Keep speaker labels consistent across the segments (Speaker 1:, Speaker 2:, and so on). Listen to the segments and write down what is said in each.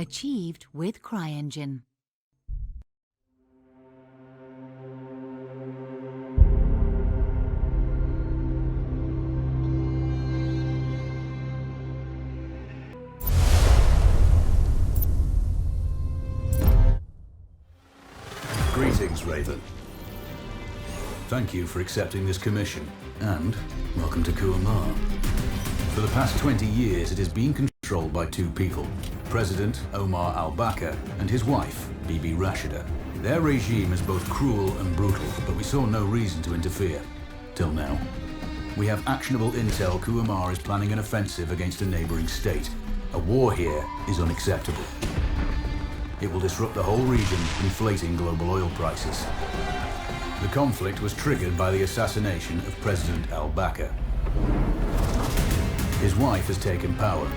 Speaker 1: Achieved with CryEngine.
Speaker 2: Greetings, Raven. Thank you for accepting this commission, and welcome to Kuamar. For the past 20 years, it has been controlled by two people, President Omar al-Bakr and his wife, Bibi Rashida. Their regime is both cruel and brutal, but we saw no reason to interfere. Till now. We have actionable intel Kuamar is planning an offensive against a neighboring state. A war here is unacceptable. It will disrupt the whole region, inflating global oil prices. The conflict was triggered by the assassination of President al-Bakr. His wife has taken power,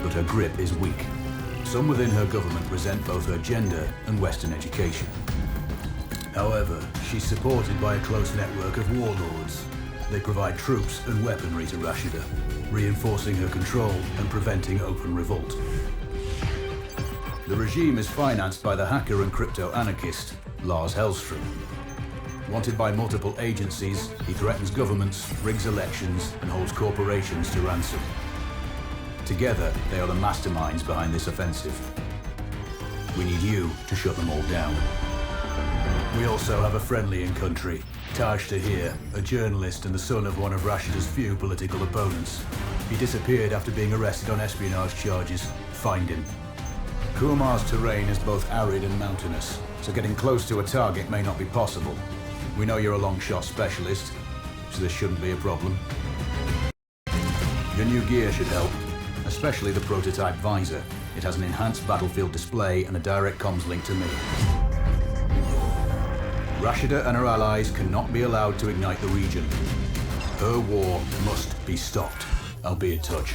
Speaker 2: but her grip is weak. Some within her government resent both her gender and Western education. However, she's supported by a close network of warlords. They provide troops and weaponry to Rashida, reinforcing her control and preventing open revolt. The regime is financed by the hacker and crypto-anarchist, Lars Hellstrom. Wanted by multiple agencies, he threatens governments, rigs elections, and holds corporations to ransom. Together, they are the masterminds behind this offensive. We need you to shut them all down. We also have a friendly in country, Taj Tahir, a journalist and the son of one of Rashida's few political opponents. He disappeared after being arrested on espionage charges. Find him. Kuamar's terrain is both arid and mountainous, so getting close to a target may not be possible. We know you're a long-shot specialist, so this shouldn't be a problem. Your new gear should help, especially the prototype visor. It has an enhanced battlefield display and a direct comms link to me. Rashida and her allies cannot be allowed to ignite the region. Her war must be stopped. I'll be in touch.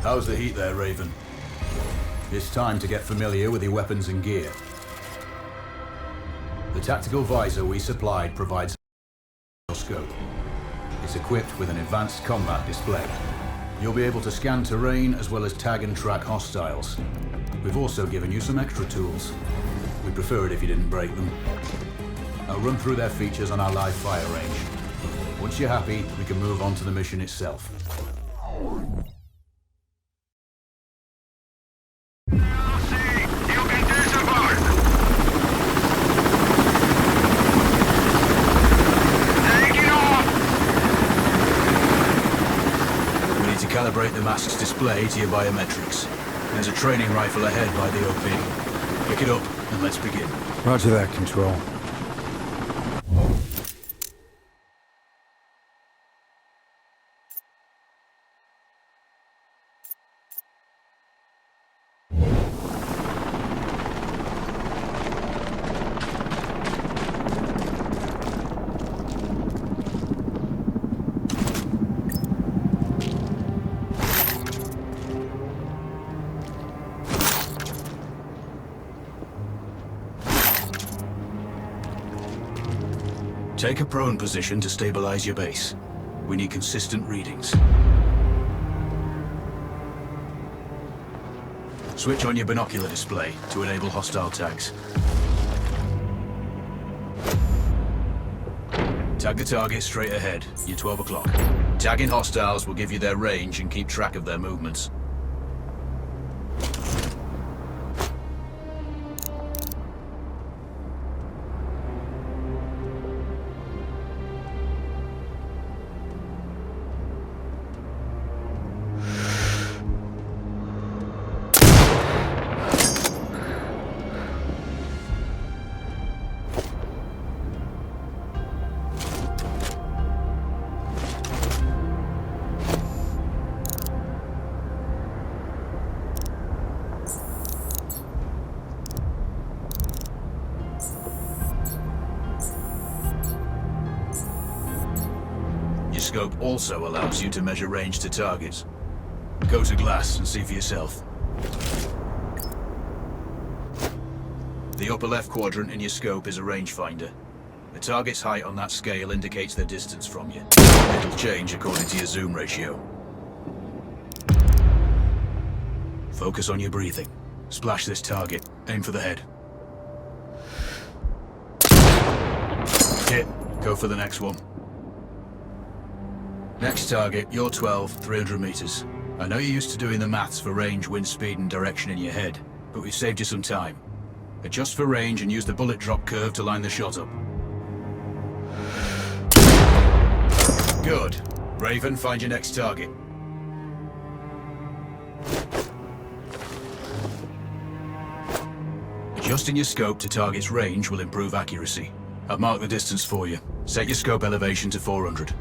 Speaker 2: How's the heat there, Raven? It's time to get familiar with your weapons and gear. The tactical visor we supplied provides a scope. It's equipped with an advanced combat display. You'll be able to scan terrain as well as tag and track hostiles. We've also given you some extra tools. We'd prefer it if you didn't break them. I'll run through their features on our live fire range. Once you're happy, we can move on to the mission itself. Calibrate the mask's display to your biometrics. There's a training rifle ahead by the OP. Pick it up and let's begin.
Speaker 3: Roger that, Control.
Speaker 2: Take a prone position to stabilize your base. We need consistent readings. Switch on your binocular display to enable hostile tags. Tag the target straight ahead. You're 12 o'clock. Tagging hostiles will give you their range and keep track of their movements. scope also allows you to measure range to targets. Go to glass and see for yourself. The upper left quadrant in your scope is a rangefinder. The target's height on that scale indicates their distance from you. It'll change according to your zoom ratio. Focus on your breathing. Splash this target. Aim for the head. Hit. Go for the next one. Next target, you're 12, 300 meters. I know you're used to doing the maths for range, wind speed and direction in your head, but we've saved you some time. Adjust for range and use the bullet drop curve to line the shot up. Good. Raven, find your next target. Adjusting your scope to target's range will improve accuracy. I've marked the distance for you. Set your scope elevation to 400.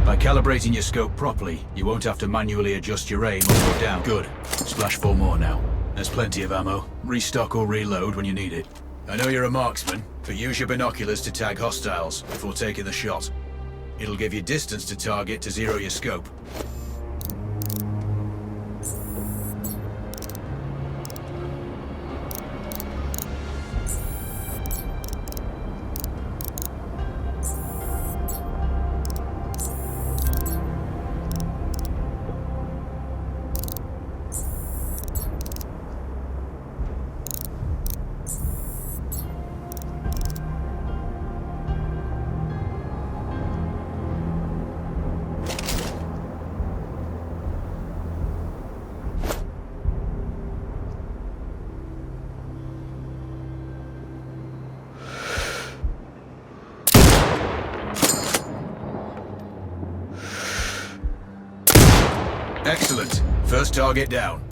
Speaker 2: By calibrating your scope properly, you won't have to manually adjust your aim up or down. Good. Splash 4 more now. There's plenty of ammo. Restock or reload when you need it. I know you're a marksman, but use your binoculars to tag hostiles before taking the shot. It'll give you distance to target to zero your scope. Excellent. First target down.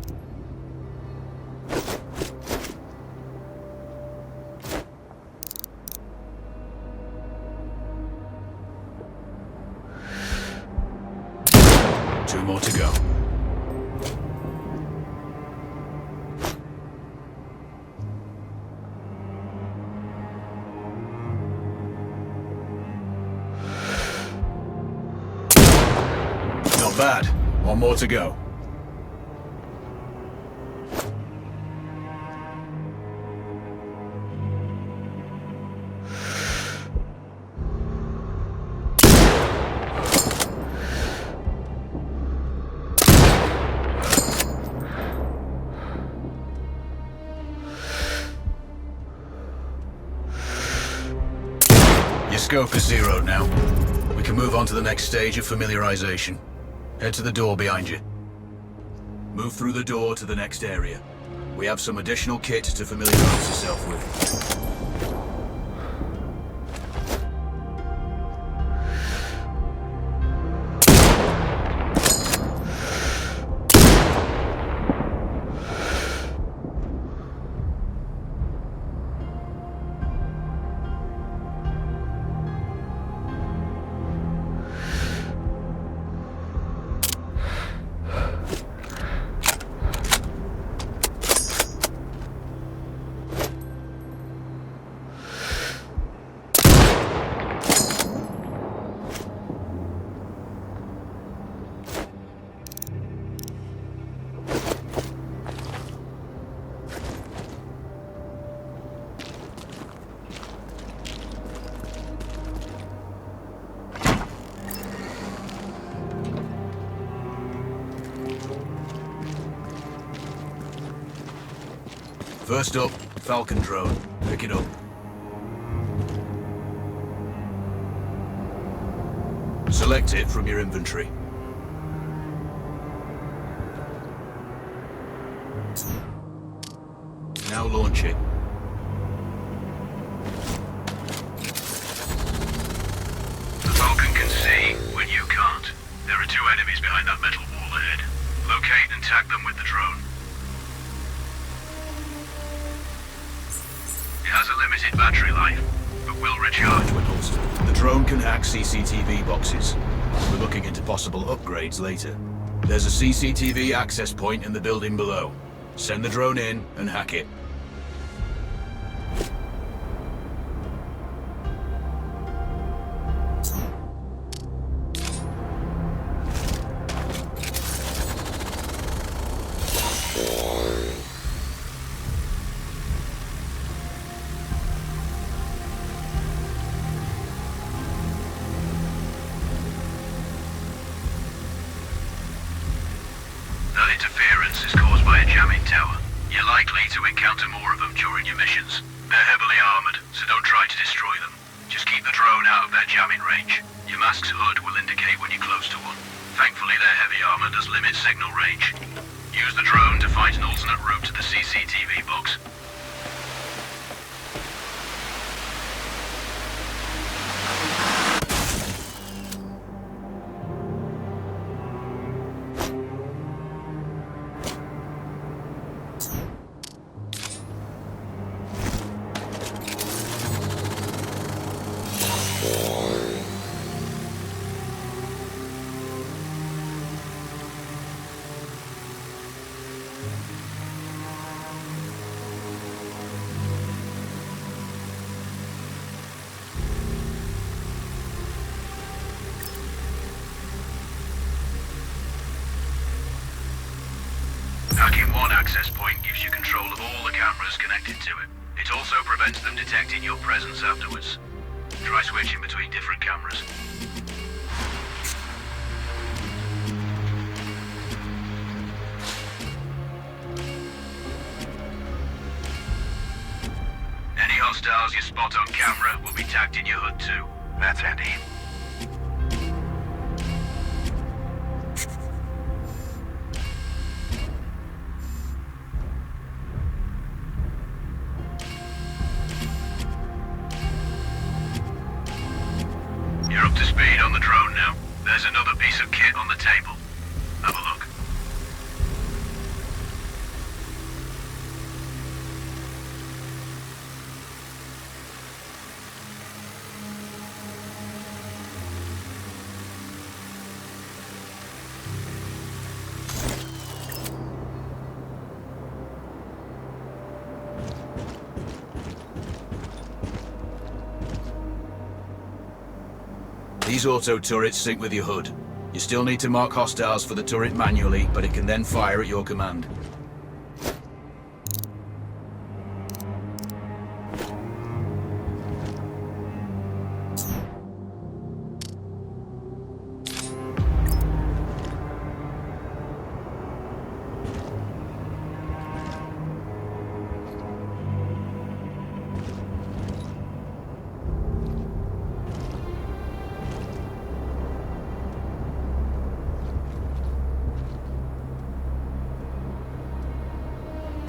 Speaker 2: Two more to go. Not bad. One more to go. Your scope is zeroed now. We can move on to the next stage of familiarization. Head to the door behind you. Move through the door to the next area. We have some additional kit to familiarize yourself with. First up, Falcon Drone. Pick it up. Select it from your inventory. Now launch it.
Speaker 3: The Falcon can see when you can't. There are 2 enemies behind that metal wall ahead. Locate and tag them with the drone. It has a limited battery life, but will recharge when holstered.
Speaker 2: The drone can hack CCTV boxes. We're looking into possible upgrades later. There's a CCTV access point in the building below. Send the drone in and hack it.
Speaker 3: interference is caused by a jamming tower. You're likely to encounter more of them during your missions. They're heavily armored, so don't try to destroy them. Just keep the drone out of their jamming range. Your mask's hood will indicate when you're close to one. Thankfully, their heavy armor does limit signal range. Use the drone to find an alternate route to the CCTV box. Hacking one access point gives you control of all the cameras connected to it. It also prevents them detecting your presence afterwards. Try switching between different cameras. Any hostiles you spot on camera will be tagged in your hood too. That's handy. You're up to speed on the drone now. There's another piece of kit on the table. Have a look.
Speaker 2: These auto turrets sync with your hood. You still need to mark hostiles for the turret manually, but it can then fire at your command.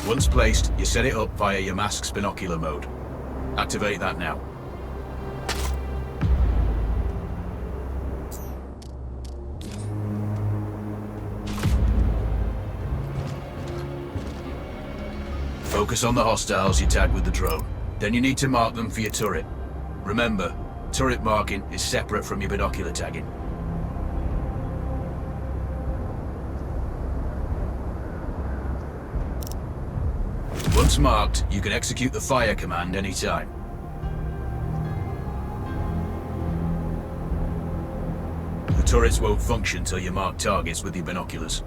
Speaker 2: Once placed, you set it up via your mask's binocular mode. Activate that now. Focus on the hostiles you tag with the drone. Then you need to mark them for your turret. Remember, turret marking is separate from your binocular tagging. Once marked, you can execute the fire command anytime. The turrets won't function till you mark targets with your binoculars.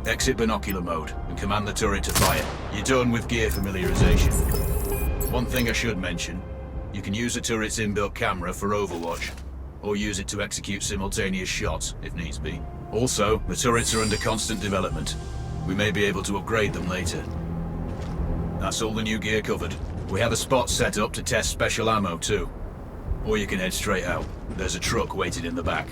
Speaker 2: Exit binocular mode and command the turret to fire. You're done with gear familiarization. One thing I should mention,
Speaker 3: You can use the turret's inbuilt camera for overwatch, or use it to execute simultaneous shots, if needs be. Also, the turrets are under constant development. We may be able to upgrade them later. That's all the new gear covered. We have a spot set up to test special ammo too. Or you can head straight out. There's a truck waiting in the back.